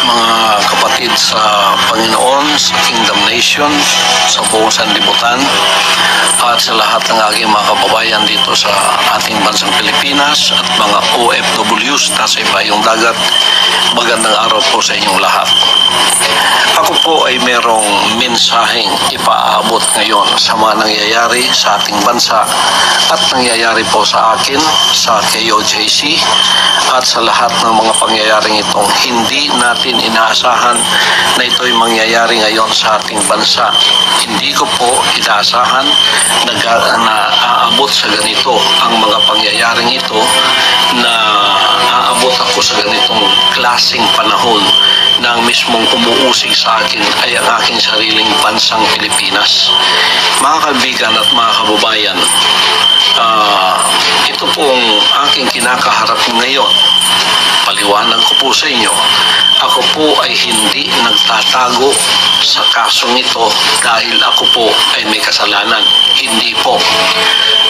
mga kapatid sa Panginoon, sa Kingdom Nation, sa buong sanlibutan, at sa lahat ng aking mga kababayan dito sa ating bansang Pilipinas at mga OFWs na sa ibayong dagat. Magandang araw po sa inyong lahat. Ako po ay merong mensaheng ipaabot ngayon sa mga nangyayari sa ating bansa at nangyayari po sa akin, sa KOJC, at sa lahat ng mga pangyayaring itong hindi natin inaasahan na ito'y mangyayari ngayon sa ating bansa. Hindi ko po inaasahan na aabot sa ganito ang mga pangyayaring ito, na aabot ako sa ganitong klaseng panahon na ang mismong umuusig sa akin ay ang aking sariling bansang Pilipinas. Mga kaibigan at mga kababayan, ito pong aking kinakaharap ngayon. Paliwanag ko po sa inyo, ako po ay hindi nagtatago sa kasong ito dahil ako po ay may kasalanan. Hindi po.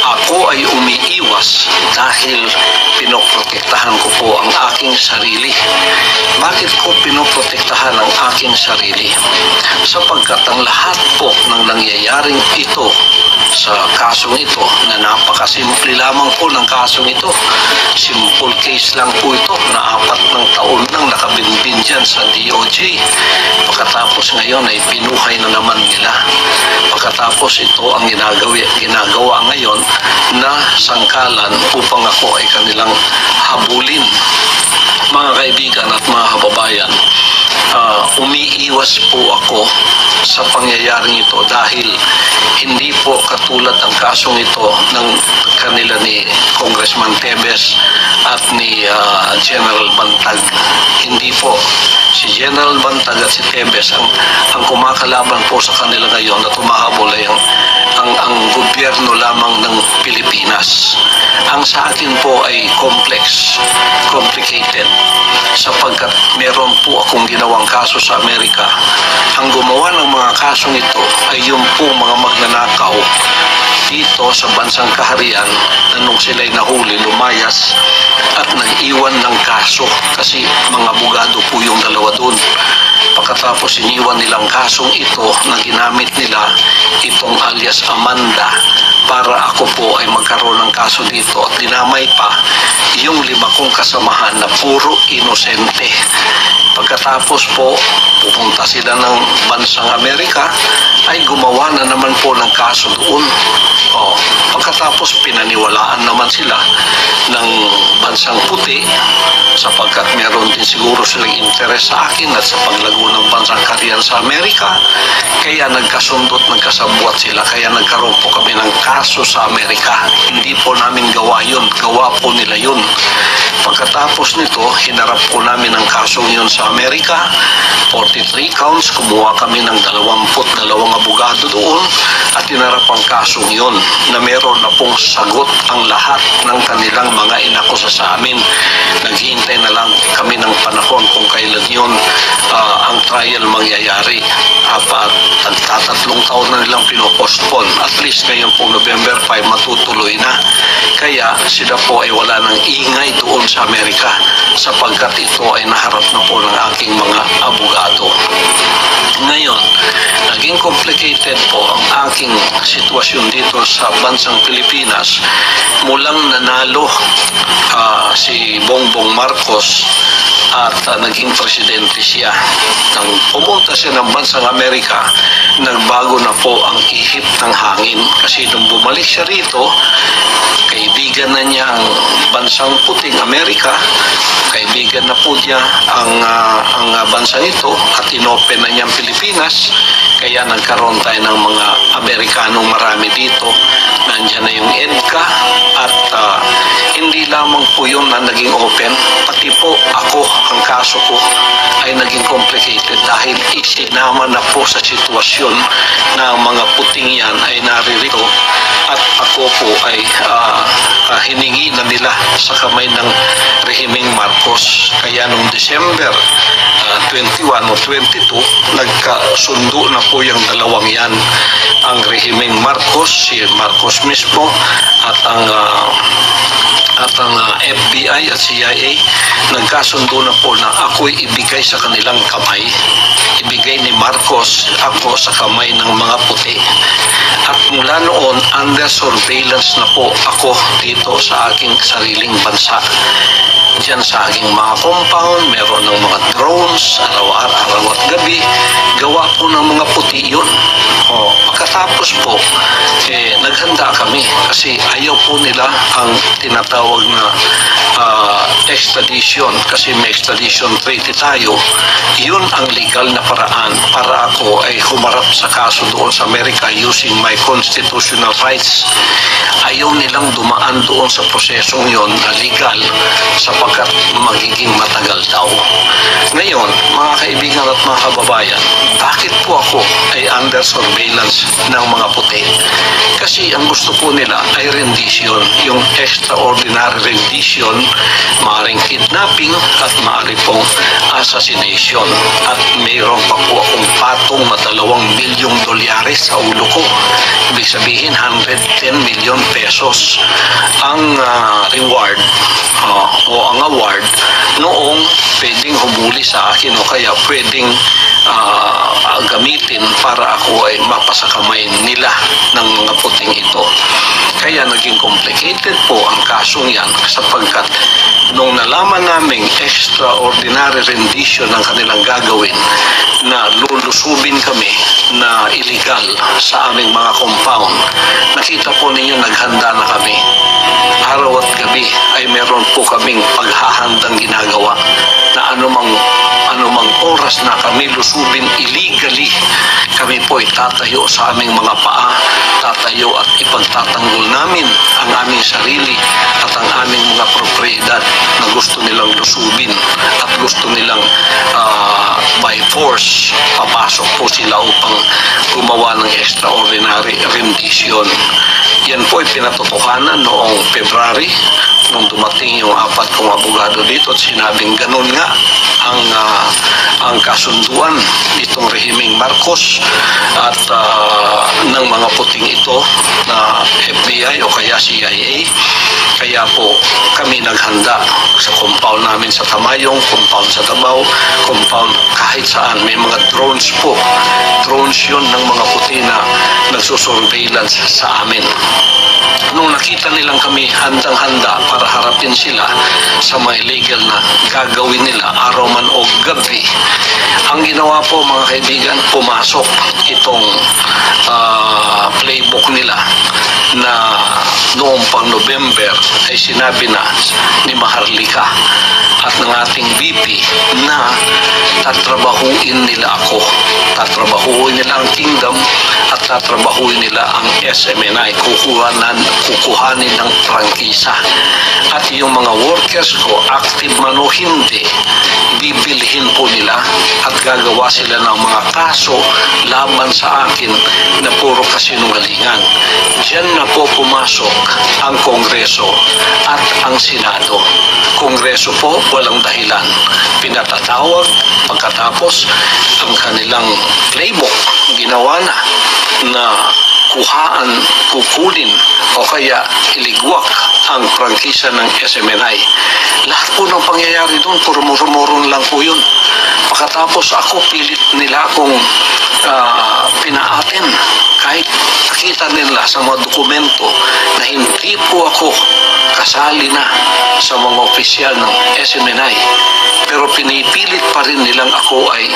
Ako ay umiiwas dahil pinoprotektahan ko po ang aking sarili. Bakit ko pinoprotektahan ang aking sarili? Sapagkat ang lahat po ng nangyayaring ito sa kasong ito, na napakasimple lamang po ng kasong ito. Simple case lang po ito na 4 taon nang nakabinbin dyan sa DOJ. Pagkatapos ngayon ay pinuhay na naman nila. Pagkatapos ito ang ginagawa ngayon na sangkalan upang ako ay kanilang habulin. Mga kaibigan at mga kababayan, umiiwas po ako sa pangyayaring ito dahil hindi po katulad ang kasong ito ng kanila ni Congressman Tebes at ni General Bantag. Hindi po. Si General Bantag at si Tebes ang kumakalaban po sa kanila ngayon at tumahabol ay ang gobyerno lamang ng Pilipinas. Ang sa akin po ay complicated, sapagkat meron po akong ginawang kaso sa Amerika. Ang gumawa ng mga kasong ito ay yung po mga magnanakaw dito sa bansang kaharian na nung sila'y nahuli, lumayas at nag-iwan ng kaso kasi mga abogado po yung dalawa doon. Pagkatapos iniwan nilang kasong ito na ginamit nila itong alias Amanda para ako po ay magkaroon ng kaso dito at dinamay pa yung 5 kong kasamahan na puro inosente. Pagkatapos po pupunta sila ng bansang Amerika ay gumawa na naman po ng kaso doon. Pagkatapos pinaniwalaan naman sila ng bansang puti sapagkat meron din siguro silang interes sa akin at sa paglago ng bansang kaharian sa Amerika. Kaya nagkasundot, nagkasabwat sila. Kaya nagkaroon po kami ng kaso sa Amerika. Hindi po namin gawa yun. Gawa po nila yun. Pagkatapos nito, hinarap po namin ang kasong yun sa Amerika. 43 counts. Kumuha kami ng 22 abogado doon at hinarap ang kasong yun na meron na pong sagot ang lahat ng kanilang mga inakusa sa amin. Naghihintay na lang kami ng panahon kung kailan yun ang trial mangyayari. Tatatlong taon na nilang pinopostpone. At least ngayon po November 5 matutuloy na. Kaya sila po ay wala ng ingay doon sa Amerika sapagkat ito ay naharap na po ng aking mga abogado. Ngayon, naging complicated po ang aking sitwasyon dito sa bansang Pilipinas. Mulang nanalo si Bongbong Marcos at naging presidente siya. Nang pumunta siya ng bansang Amerika, nagbago na po ang ihip ng hangin. Kasi nung bumalik siya rito, kaibigan na niya ang bansang puting Amerika, kaibigan na po niya ang bansang ito at inopen na niya ang Pilipinas. Kaya nagkaroon tayo ng mga Amerikanong marami dito. Nandiyan na yung EDCA at hindi lamang po yun na naging open, pati po ako, ang kaso ko ay naging complicated dahil isinama na po sa sitwasyon na mga puting yan ay naririto at ako po ay hiningi na nila sa kamay ng rehimeng Marcos. Kaya noong December 21 o 22, nagkasundo na po yung dalawang yan. Ang rehimeng Marcos, si Marcos mismo, at ang FBI at CIA, nagkasundo na po na ako'y ibigay sa kanilang kamay. Ibigay ni Marcos ako sa kamay ng mga puti. At mula noon, under surveillance na po ako dito sa aking sariling bansa. Diyan sa aking mga compound, meron ng mga drones, araw at gabi. Gawa po ng mga puti yun. Pagkatapos po, naghanda kami kasi ayaw po nila ang tinatawag na extradition, kasi may extradition treaty tayo. Yun ang legal na paraan para ako ay humarap sa kaso doon sa Amerika using my constitutional rights. Ayaw nilang dumaan doon sa prosesong yon na legal sapagkat magiging matagal daw. Ngayon, mga kaibigan at mga kababayan, bakit po ako ay under surveillance ng mga puti? Kasi ang gusto po nila ay rendition, yung extraordinary rendition, maaaring kidnapping at maaari pong assassination. At mayroon pa po akong patong na $2 milyong sa ulo ko. Ibig sabihin, 110 million pesos ang reward o ang award noong pwedeng humuli sa akin o kaya pwedeng gamitin para ako ay mapasakamay nila ng mga puting ito. Kaya naging complicated po ang kasong yan sapagkat nung nalaman naming extraordinary rendition ang kanilang gagawin na lulusubin kami na illegal sa aming mga compound, nakita po ninyo naghanda na kami. Araw at gabi ay meron po kaming paghahandang ginagawa na anumang oras na kami lusubin illegally, kami po ay tatayo sa aming mga paa, tatayo at ipagtatanggol namin ang aming sarili at ang aming mga propriedad na gusto nilang lusubin at gusto nilang by force papasok po sila upang gumawa ng extraordinary rendition. Yan po ay pinatotohanan noong February nung dumating yung 4 kong abogado dito at sinabing ganun nga ang kasunduan nitong rehimeng Marcos at ng mga puting ito na FBI o kaya CIA. Kaya po kami naghanda sa compound namin sa Tamayong, compound sa Davao, compound kahit saan. May mga drones po. Drones yun ng mga puti na nagsusurveillance sa amin. Nung nakita nilang kami handang-handa para harapin sila sa mga illegal na gagawin nila araw man o gabi, ang ginawa po mga kaibigan, pumasok itong playbook nila na noong pang November ay sinabi na ni Maharlika at ng ating VP na tatrabahuin nila ako, tatrabahuin nila ang kingdom at tatrabahuin nila ang SMNI, kukuhanin ng prangkisa. At yung mga workers ko, active man o hindi, bibilhin po nila at gagawa sila ng mga kaso laban sa akin na puro kasinungalingan. Diyan na po pumasok ang Kongreso at ang Senado. Kongreso po, walang dahilan. Pinatatawag, pagkatapos ang kanilang playbook, ginawa na kukunin o kaya iligwak ang prangkisa ng SMNI. Lahat po ng pangyayari doon, puro murmurong lang po yun. Pagkatapos ako, pilit nila akong pinaatin. Kahit nakita nila sa mga dokumento na hindi po ako kasali na sa mga opisyal ng SMNI. Pero pinipilit pa rin nilang ako ay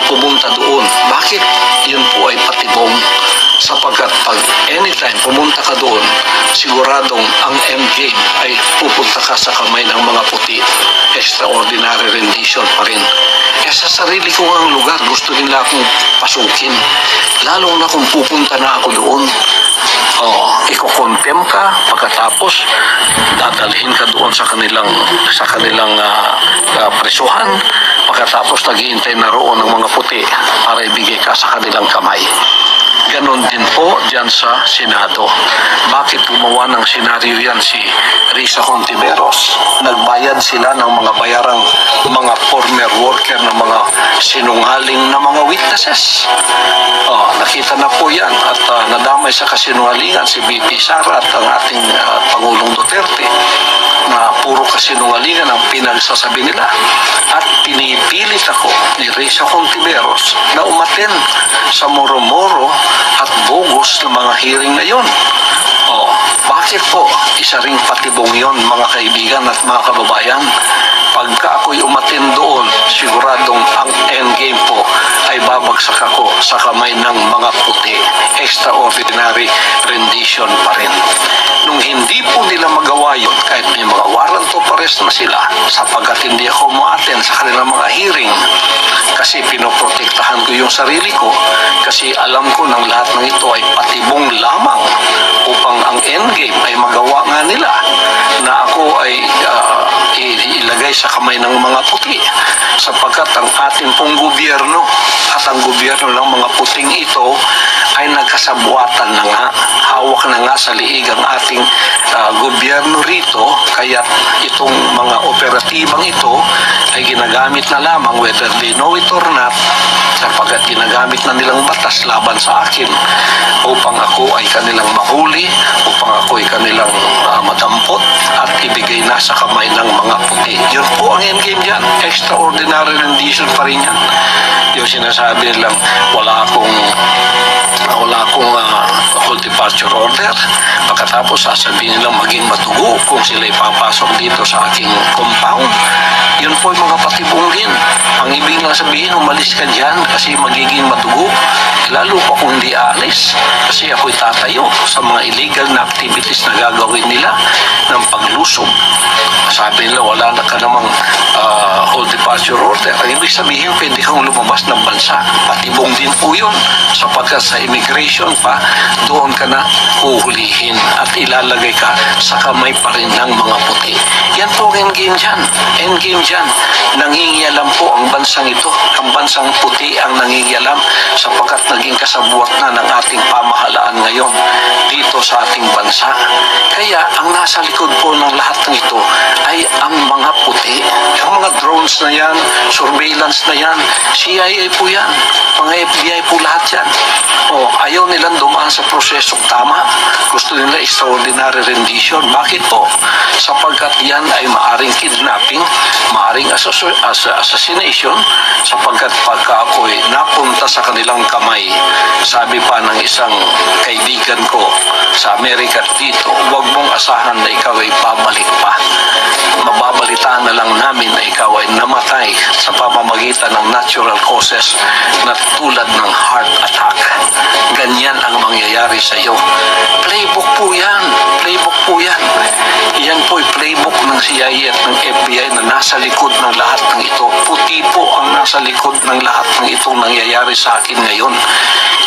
pumunta doon. Bakit? Yun po ay patibong. Sapagkat pag anytime pumunta ka doon, siguradong ang endgame ay pupunta ka sa kamay ng mga puti. Extraordinary rendition pa rin. Sa sarili ko ang lugar, gusto nila akong pasukin. Lalo na kung pupunta na ako doon. Iko-condemn ka, pagkatapos dadalhin ka doon sa kanilang presuhan. Pagkatapos naghihintay na roon ng mga puti para ibigay ka sa kanilang kamay. Ganon din po dyan sa Senado. Bakit gumawa ng senaryo yan si Risa Hontiveros? Nagbayad sila ng mga bayarang mga former worker ng mga sinungaling na mga witnesses. Nakita na po yan at nadamay sa kasinungalingan si BP Sara at ang ating Pangulong Duterte na puro kasinungalingan ang pinagsasabi nila. At pinipilit ako ni Risa Hontiveros na umaten sa moro-moro at bogus ng mga hearing na yun. Bakit po? Isa ring patibong yon, mga kaibigan at mga kababayan. Pagka ako'y umatin doon, siguradong ang endgame po ay babagsak ako sa kamay ng mga puti. Extraordinary rendition pa rin. Nung hindi po nila magawa yun, kahit may mga warrant of arrest na sila, sapagkat hindi ako umaten sa kanilang mga hearing, kasi pinoprotektahan ko yung sarili ko, kasi alam ko ng lahat ng ito ay patibong lamang upang ang endgame ay magawa nga nila na ako ay ilagay sa kamay ng mga puti, sapagkat ang ating pong gobyerno at ang gobyerno ng mga puting ito ay nagkasabuatan na nga, hawak na nga sa liig ang ating gobyerno rito, kaya itong mga operatibang ito ay ginagamit na lamang whether they know it or not, sapagkat ginagamit na nilang batas laban sa akin upang ako ay kanilang mahuli, upang ako ay kanilang madampot at ibigay na sa kamay ng mga puti. Yun po ang endgame dyan. Extraordinary rendition pa rin yan. Yung sinasabi lang, wala akong whole departure order. Pagkatapos sasabihin nilang maging matugo kung sila ipapasok dito sa aking compound. Yun po yung mga patibong din. Ang ibig lang sabihin, umalis ka dyan kasi magiging matugo. Lalo pa kung hindi alis kasi ako'y tatayo sa mga illegal na activities na gagawin nila ng paglusob. Sabi nila, wala na ka namang whole departure order. Ang ibig sabihin, pwede kang lumabas ng bansa. Patibong din po yun sapagkat sa immigration pa, doon ka na uhulihin at ilalagay ka sa kamay pa rin ng mga puti. Yan po ang endgame dyan. Endgame dyan. Nangingialam po ang bansang ito. Ang bansang puti ang nangingialam sapagkat naging kasabuat na ng ating pamahalaan ngayon dito sa ating bansa. Kaya ang nasa likod po ng lahat ng ito ay ang mga puti. Ang mga drones na yan, surveillance na yan, CIA po yan, mga FBI po lahat yan. Ayaw nilang dumaan sa prosesong tama. Gusto nila extraordinary rendition. Bakit po? Sapagkat yan ay maaring kidnapping, maaring assassination, sapagkat pagka ako'y napunta sa kanilang kamay, sabi pa ng isang kaibigan ko sa Amerika dito, huwag mong asahan na ikaw ay babalik pa. Mababalitaan na lang namin na ikaw ay namatay sa pamamagitan ng natural causes na tulad ng heart attack. Ganyan ang mangyayari sa iyo. Playbook po yan. Playbook po yan. Yan po ay playbook ng CIA at ng FBI na nasa likod ng lahat ng ito. Puti po ang nasa likod ng lahat ng itong nangyayari sa akin ngayon.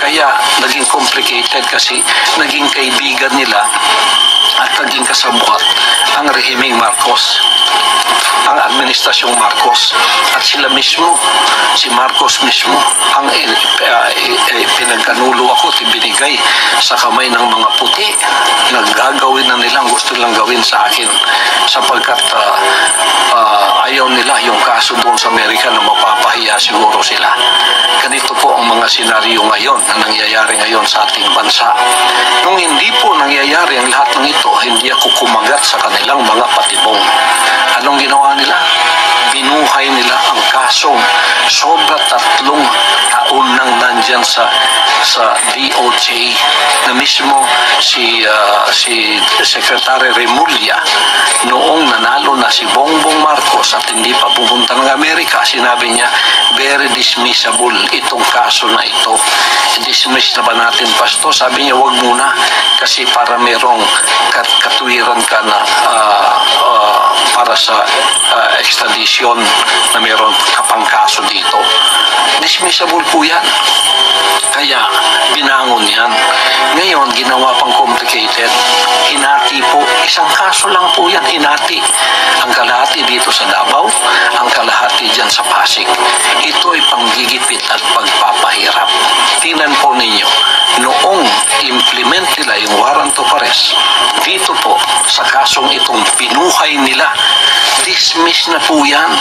Kaya naging complicated kasi naging kaibigan nila at naging kasabuhat ang rehimeng Marcos, ang administrasyong Marcos, at sila mismo, si Marcos mismo ang pinagkanulo ako at ibinigay sa kamay ng mga puti. Naggagawin na nilang gusto nilang gawin sa akin sapagkat ayaw nila yung kaso doon sa Amerika na mapapahiya siguro sila. Ganito po ang mga senaryo ngayon na nangyayari ngayon sa ating bansa. Nung hindi po nangyayari ang lahat ng ito, hindi ako kumagat sa kanilang mga patibong. Anong ginawa nila? Binuhay nila ang kasong sobra 3 taon nang nandyan sa DOJ na mismo si Secretary Remulla noong nanalo na si Bongbong Marcos at hindi pa pupunta ng Amerika. Sinabi niya, very dismissible itong kaso na ito. Dismiss na ba natin, Pasto? Sabi niya, wag muna kasi para merong katuwiran ka na para sa extradition na meron kapang kaso dito. Dismissible po yan. Kaya binangon yan. Ngayon, ginawa pang complicated. Hinati po. Isang kaso lang po yan. Hinati. Ang kalahati dito sa Davao, ang kalahati dyan sa Pasig. Ito ay panggigipit at pagpapahirap. Tingnan po ninyo. noong implement nila yung warrant of arrest, dito po sa kasong itong pinuhay nila, dismiss na po yan.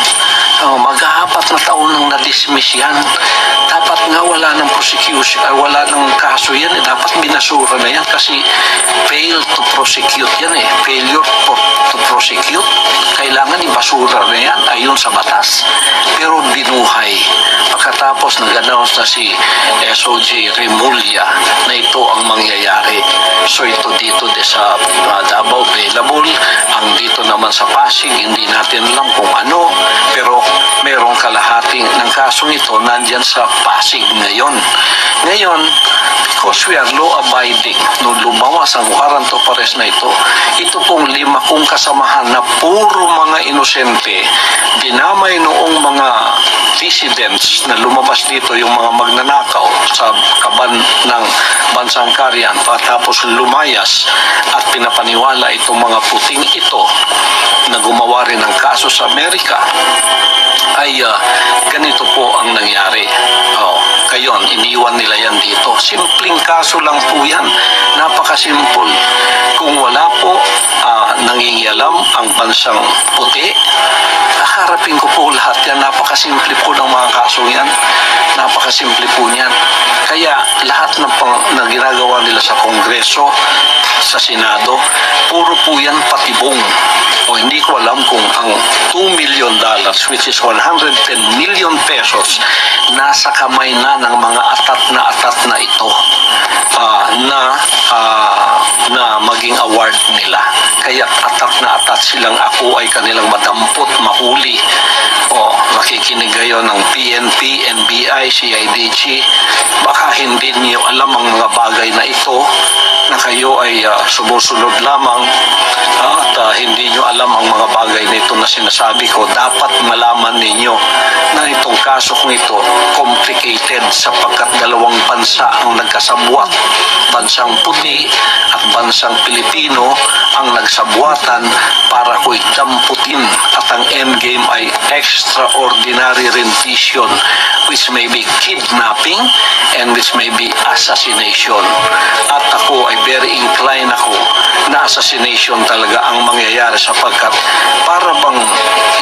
Mag-aapat na taon nang na-dismiss yan. Dapat nga wala ng prosecution, wala ng kaso yan. Dapat binasura na yan kasi fail to prosecute yan eh. Failure to prosecute. Kailangan ibasura na yan ayon sa batas. Pero binuhay. Pagkatapos nag-announce na si SOJ Remulla na ito ang mangyayari. So ito dito sa Davao available. Ang dito naman sa Pasig, hindi natin alam kung ano. Pero merong kalahating ng kasong ito nandyan sa Pasig ngayon. Ngayon, because we are law-abiding, nung lumawas ang warrant of arrest na ito pong 5 kong kasamahan na puro mga inosente, dinamay noong mga dissidents na lumabas dito, yung mga magnanakaw sa kaban ng Bansang Karian, tapos lumayas at pinapaniwala itong mga puting ito na gumawa rin ng kaso sa Amerika, ay ganito po ang nangyari. Kayon, iniwan nila yan dito. Simpleng kaso lang po yan. Napakasimple. Kung wala po nangingialam ang bansang puti, haharapin ko po lahat yan. Napakasimple po ng mga kasong yan. Napakasimple po niyan. Kaya lahat na ginagawa nila sa Kongreso, sa Senado, puro po yan patibong. O hindi ko alam kung ang $2 million, which is 110 million pesos, nasa kamay na ng mga atat na ito na maging award nila. Kaya atat silang ako ay kanilang madampot, mahuli. Nakikinig kayo ng PNP, NBI, CIDG. Baka hindi niyo alam ang mga bagay na ito, na kayo ay sumusunod lamang at hindi nyo alam ang mga bagay na ito na sinasabi ko. Dapat malaman ninyo na itong kaso kong ito complicated sapagkat dalawang bansa ang nagkasabwat. Bansang puti at bansang Pilipino ang nagsabuatan para ko'y damputin, at ang endgame ay extraordinary rendition, which may be kidnapping and which may be assassination. At ako ay very inclined ako na assassination talaga ang mangyayari sapagkat para bang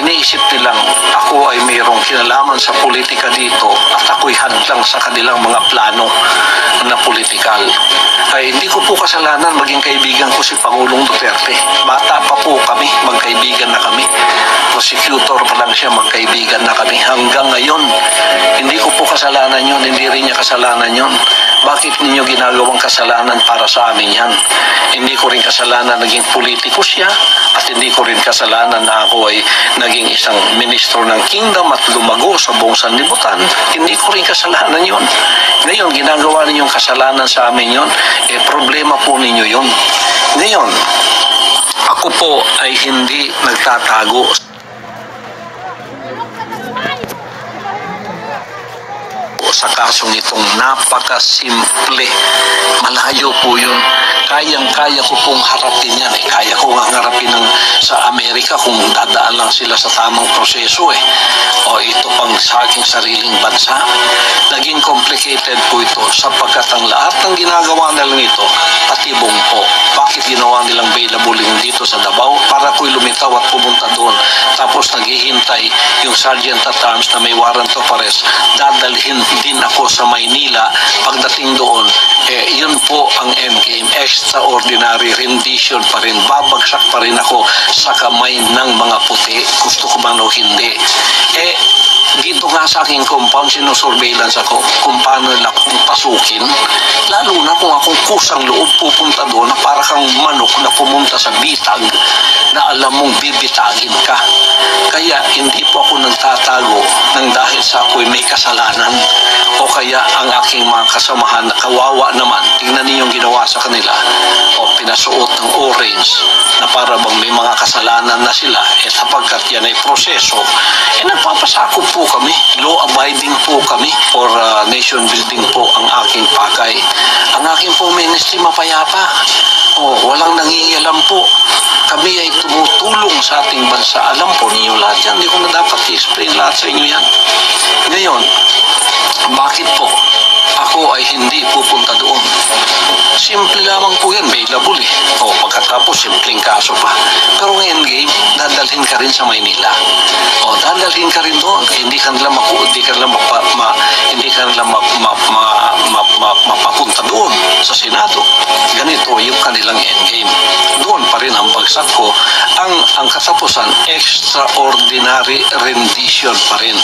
iniisip nilang ako ay mayroong kinalaman sa politika dito at ako'y hadlang sa kanilang mga plano na politikal. Ay hindi ko po kasalanan maging kaibigan ko si Pangulong Duterte. Bata pa po kami, magkaibigan na kami. Prosecutor pa lang siya, magkaibigan na kami. Hanggang ngayon, hindi ko po kasalanan yun, hindi rin niya kasalanan yun. Bakit ninyo ginagawang kasalanan para sa amin yan? Hindi ko rin kasalanan naging politiko siya, at hindi ko rin kasalanan na ako ay naging isang ministro ng kingdom at lumago sa buong sanlibutan. Hindi ko rin kasalanan yun. Ngayon, ginagawa ninyong kasalanan sa amin yun, problema po ninyo yun. Ngayon, ako po ay hindi nagtatago sa kasong itong napakasimple. Malayo po yun. Kayang-kaya ko pong harapin yan. Kaya ko nga harapin sa Amerika kung dadaan lang sila sa tamang proseso ito pang sa aking sariling bansa. Naging complicated po ito sapagkat ang lahat ng ginagawa nilang ito patibong po. Bakit ginawa nilang available dito sa Davao? Para ko'y lumitaw at pumunta doon. Tapos naghihintay yung sergeant at arms na may warrant of arrest. Dadalhin din ako sa Maynila. Pagdating doon, yun po ang endgame. Extraordinary rendition pa rin. Babagsak pa rin ako sa kamay ng mga puti. Gusto ko man o hindi. Dito nga sa aking compound, sinusurveillance ako kung paano nila akong pasukin. Lalo na kung akong kusang loob pupunta doon na para kang manok na pumunta sa bitag na alam mong bibitagin ka. Kaya hindi po ako nagtatago nang dahil sa ako'y may kasalanan o kaya ang aking mga kasamahan na kawawa naman. Tingnan niyo yung ginawa sa kanila. Pinasuot ng orange na para bang may mga kasalanan na sila. Sapagkat yan ay proseso, nagpapasakop po kami. Law-abiding po kami for nation building po ang aking pakay. Ang aking po ministry mapayapa. Walang nangingialam po. Kami ay tumutulong sa ating bansa. Alam po ninyo lahat yan. Hindi ko na dapat i-explain lahat sa inyo yan. Ngayon, bakit po ako ay hindi pupunta doon? Simple lamang po yan, available eh. O pagkatapos, simpleng kaso pa. Pero ang endgame, dadalhin ka rin sa Maynila. O dadalhin ka rin doon. Hindi ka nila mapapunta doon sa Senado. Ganito yung kanilang endgame. Doon pa rin ang bagsak ko. Ang katapusan, extraordinary rendition pa rin.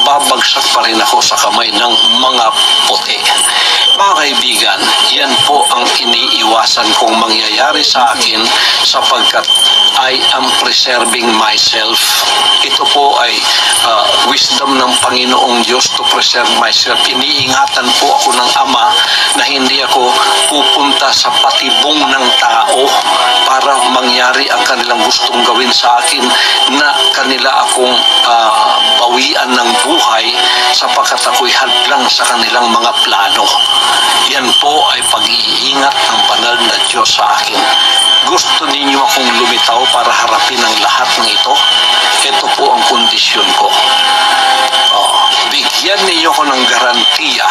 Babagsak pa rin ako sa kamay ng mga puti. Mga kaibigan, yan po ang iniiwasan kong mangyayari sa akin sapagkat I am preserving myself. Ito po ay wisdom ng Panginoong Diyos to preserve myself. Iniingatan po ako ng Ama na hindi ako pupunta sa patibong ng tao para mangyari ang kanilang gustong gawin sa akin na kanila akong bawian ng buhay sapagkat ako'y hadlang sa kanilang mga plano. Yan po ay pag-iingat ng banal na Diyos sa akin. Gusto ninyo akong lumitaw para harapin ang lahat ng ito? Ito po ang kondisyon ko. Bigyan ninyo ko ng garantiya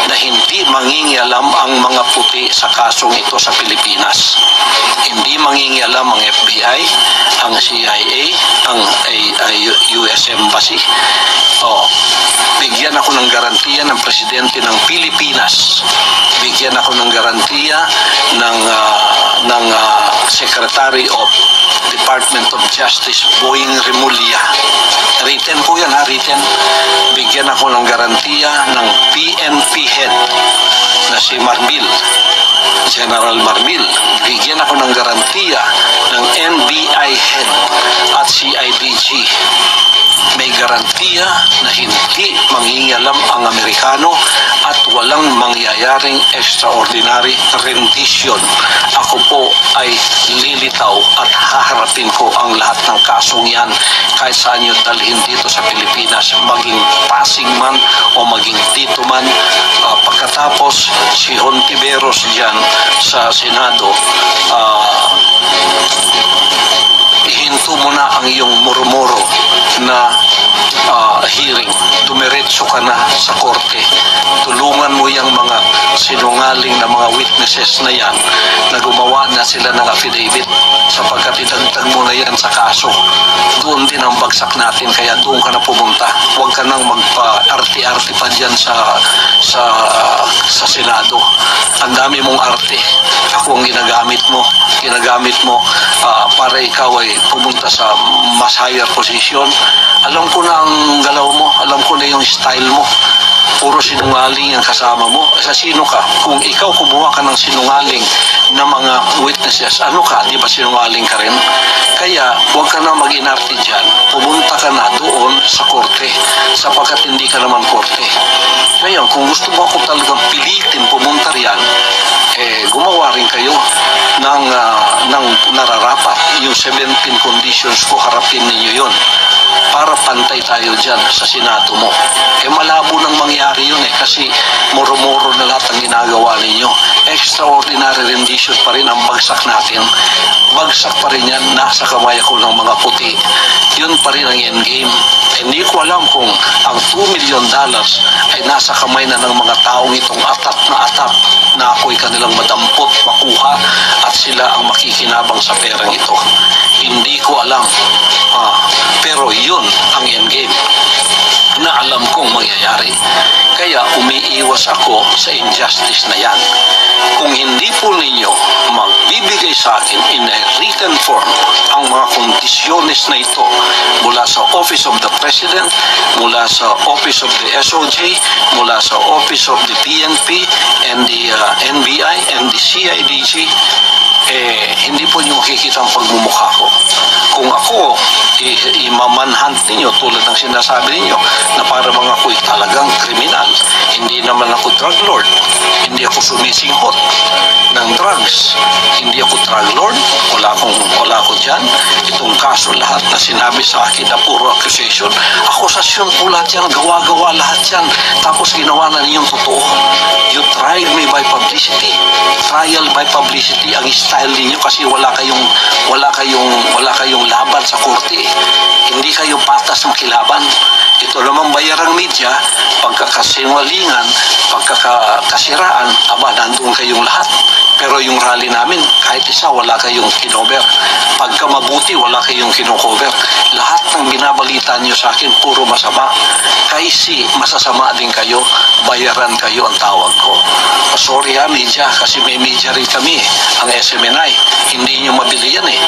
na hindi mangingialam ang mga puti sa kasong ito sa Pilipinas. Hindi mangingialam ang FBI, ang CIA, ang US Embassy. Bigyan ako ng garantiya ng Presidente ng Pilipinas. Bigyan ako ng garantiya ng Secretary of Department of Justice, Boying Remulla. Written po yan, written. Bigyan ako ng garantiya ng PNP head na si Marmil, General Marmil. Bigyan ako ng garantiya ng NBI head at CIDG. May garantiya na hindi mangingialam ang Amerikano at walang mangyayaring extraordinary rendition. Ako po ay lilitaw at haharapin ko ang lahat ng kasong yan kahit saan nyo dalhin dito sa Pilipinas, maging Pasig man o maging dito man. Pagkatapos si Hontiveros dyan sa Senado, ihinto mo na ang iyong murmuro na hearing. Dumiretso ka na sa korte. Tulungan mo yung mga sinungaling na mga witnesses na yan na gumawa na sila ng affidavit sapagkat idagdag mo na yan sa kaso. Doon din ang bagsak natin kaya doon ka na pumunta. Huwag ka nang magpa-arte-arte pa dyan sa Senado. Ang dami mong arte. Ako ang ginagamit mo para ikaw ay pumunta sa mas higher position. Alam ko na ang galaw mo, alam ko na yung style mo. Puro sinungaling ang kasama mo. Sa sino ka? Kung ikaw kumuha ka ng sinungaling na mga witnesses, ano ka? Di ba sinungaling ka rin? Kaya huwag ka na mag-inarte dyan. Pumunta ka na doon sa korte sapagkat hindi ka naman korte. Ngayon, kung gusto mo ako talagang pilitin pumunta riyan, gumawa rin kayo ng nararapat. Yung 17 conditions ko, harapin ninyo yun para pantay tayo dyan sa Senado mo. Malabo nang mangyari yun kasi muro-muro na lahat ang ginagawa ninyo. Extraordinary rendition pa rin ang bagsak natin. Bagsak pa rin yan, nasa kamay ako ng mga puti. Yun pa rin ang endgame. Hindi ko alam kung ang $2 million ay nasa kamay na ng mga taong itong atap na ako'y kanilang madampot, makuha at sila ang makikinabang sa perang ito. Hindi ko alam. Pero yun ang endgame na alam kong mangyayari. Kaya umiiwas ako sa injustice na yan. Kung hindi po ninyo magbibigay sa akin in a written form ang mga kondisyones na ito mula sa Office of the President, mula sa Office of the SOJ, mula sa Office of the PNP and the NBI and the CIDG, hindi po niyo makikita ang pagmumukha ko. Kung ako, imamanhunt ninyo tulad ng sinasabi ninyo na para mga ako'y talagang kriminal. Hindi naman ako drug lord. Hindi ako sumisinghot ng drugs. Hindi ako drug lord. Wala ako dyan. Itong kaso lahat na sinabi sa akin na puro accusation. Akusasyon po lahat yan. Gawa-gawa lahat yan. Tapos ginawa na ninyong totoo. You tried me by publicity. Trial by publicity ang style ninyo kasi wala kayong laban sa korte. Hindi kayo patas makilaban. Ito namang bayarang media, pagkakasinwalingan, pagkakasiraan, nandun kayong lahat. Pero yung rally namin, kahit isa, wala kayong kinover. Pagka mabuti, wala kayong kinocover. Lahat ng binabalita niyo sa akin, puro masama. Kasi masasama din kayo, bayaran kayo ang tawag ko. Sorry ha, media, kasi may media rin kami, ang SMNI. Hindi niyo mabili yan eh.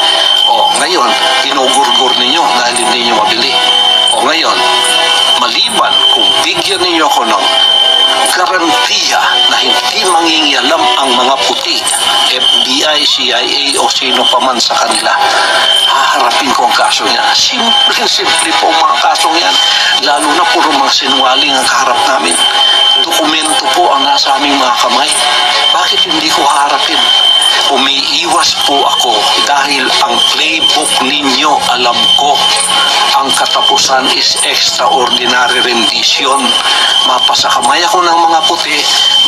O, ngayon, ginugurgur ninyo dahil hindi niyo mabili. O ngayon, maliban kung bigyan ninyo ako ng garantiya na hindi mangingialam ang mga puti, FBI, CIA o sino pa man sa kanila, haharapin ko ang kaso niya. Simple po ang mga kasong yan. Lalo na puro mga sinungaling ang kaharap namin. Dokumento po ang nasa aming mga kamay. Bakit hindi ko haharapin? Umiiwas po ako dahil ang playbook ninyo, alam ko, ang katapusan is extraordinary rendition. Mapasakamay ako ng mga puti,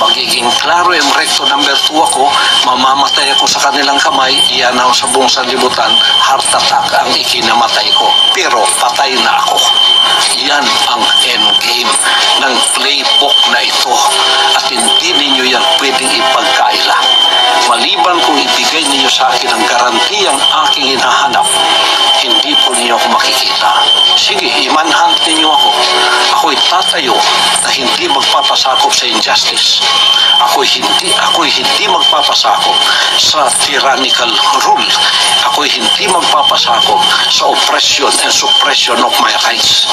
magiging klaro yung recto number 2 ako, mamamatay ako sa kanilang kamay, iyan ako sa buong sanlibutan, heart attack ang ikinamatay ko. Pero patay na ako. Yan ang endgame ng playbook na ito. At hindi ninyo yan pwedeng ipagkaila. Maliban kung ibigay ninyo sa akin ang garantiyang aking hinahanap, hindi po ninyo ako makikita. Sige, i-manhunt ninyo ako. Ako'y tatayo na hindi magpapasakop sa injustice. Ako'y hindi magpapasakop sa tyrannical rule. Ako'y hindi magpapasakop sa oppression and suppression of my rights.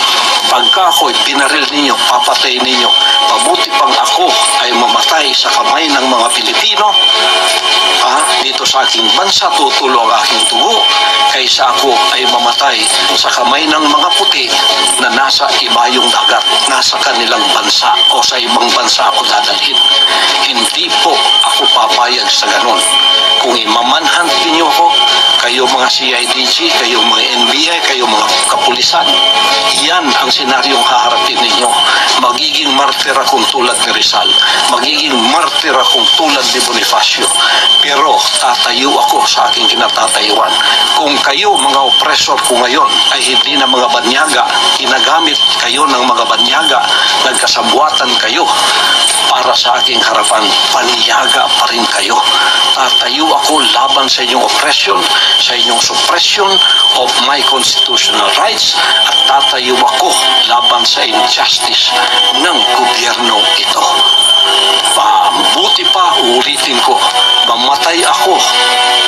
Pagka ako'y binaril ninyo, papatay ninyo, mabuti pang ako ay mamatay sa kamay ng mga Pilipino, dito sa aking bansa tutulo ang aking tugo, kaysa ako ay mamatay sa kamay ng mga puti na nasa ibayong dagat, nasa kanilang bansa o sa ibang bansa ako dadalhin. Hindi po ako papayag sa ganon. Kung imamanhunt ninyo ako, kayo mga CIDG, kayo mga NBI, kayo mga kapulisan, yan ang senaryong haharapin ninyo. Magiging martir akong tulad ni Rizal, magiging martir akong tulad ni Bonifacio, pero tatayo ako sa aking kinatatayuan. Kung kayo mga oppressor ko ngayon ay hindi na mga banyaga, ginagamit kayo ng mga banyaga, nagkasabuatan kayo para sa aking harapan, banyaga pa rin kayo. Tatayo ako laban sa inyong oppression, sa inyong suppression of my constitutional rights, at tatayo ako laban sa injustice ng gobyerno ito. Mabuti pa, ulitin ko, mamatay ako,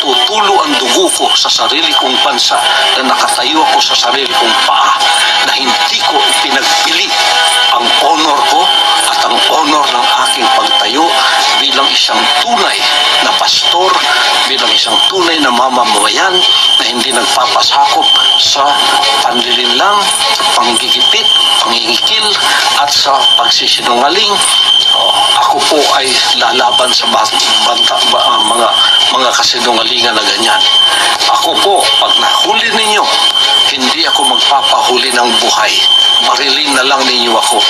tutulo ang dugo ko sa sarili kong bansa na nakatayo ako sa sarili kong paa, na hindi ko ipinagbili ang honor ko at ang honor ng aking pagtayo bilang isang tunay na pastor, bilang isang tunay na mamamayan na hindi nagpapasakop sa panlilinlang, panggigipit, pangingikil at sa pagsisinungaling. Ako po ay lalaban sa mga kasinungalingan na ganyan. Ako po, pag nahuli ninyo, hindi ako magpapahuli ng buhay. Marilin na lang ninyo ako.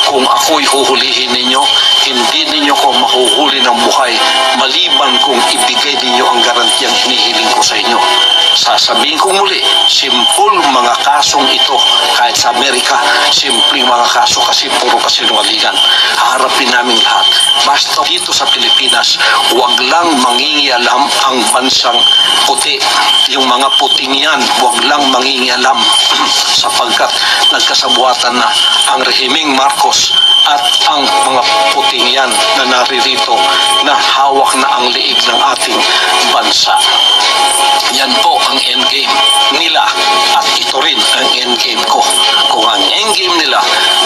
Kung ako'y huhulihin ninyo, hindi ninyo ko mahuhuli ng buhay, maliban kung ibigay ninyo ang garantiyang hinihiling ko sa inyo. Sasabihin ko muli, simple mga kasong ito, kahit sa Amerika, simpleng mga kaso kasi puro kasinungalingan. Harapin namin lahat. Basta dito sa Pilipinas, huwag lang mangingialam ang bansang puti. Yung mga puting yan, huwag lang mangingialam sapagkat nagkasabuatan na ang rehimeng Marcos at ang mga puting yan na naririto na hawak na ang liig ng ating bansa. Yan po ang endgame nila at ito rin ang endgame ko. Kung ang endgame nila,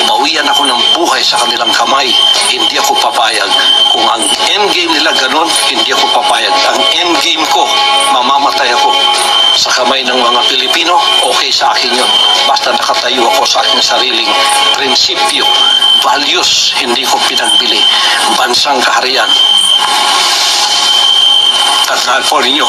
bawian ako ng buhay sa kanilang kamay, hindi ako papayag. Kung ang endgame nila ganon, hindi ako papayag. Ang endgame ko, mamamatay ako sa kamay ng mga Pilipino, okay sa akin yun. Basta nakatayo ako sa aking sariling prinsipyo, values, hindi ko pinagbili. Bansang kaharian. Tandaan po ninyo,